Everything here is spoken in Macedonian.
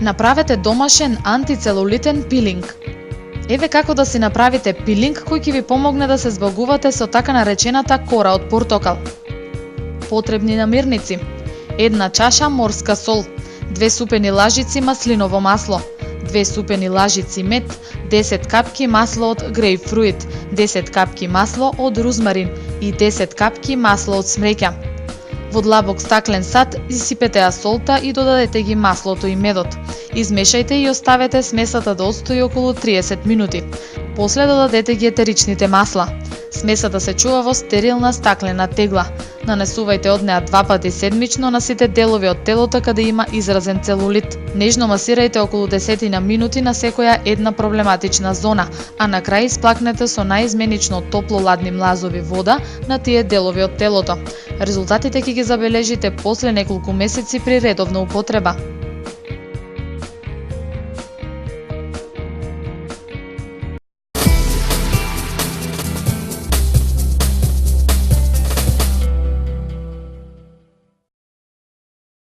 Направете домашен антицелулитен пилинг. Еве како да си направите пилинг кој ќе ви помогне да се збавувате со така наречената кора од портокал. Потребни намирници: 1 чаша морска сол, 2 супени лажици маслиново масло, 2 супени лажици мед, 10 капки масло од грејпфруит, 10 капки масло од розмарин и 10 капки масло од смреќа. Во длабок стаклен сад исипете ја солта и додадете ги маслото и медот. Измешајте и оставете смесата да отстои околу 30 минути. После додадете ги етеричните масла. Смесата се чува во стерилна стаклена тегла. Нанесувајте од неа 2 пати седмично на сите делови од телото каде има изразен целулит. Нежно масирајте околу 10 минути на секоја една проблематична зона, а на крај исплакнете со наизменично топло-ладни млазови вода на тие делови од телото. Резултатите ќе ги забележите после неколку месеци при редовна употреба.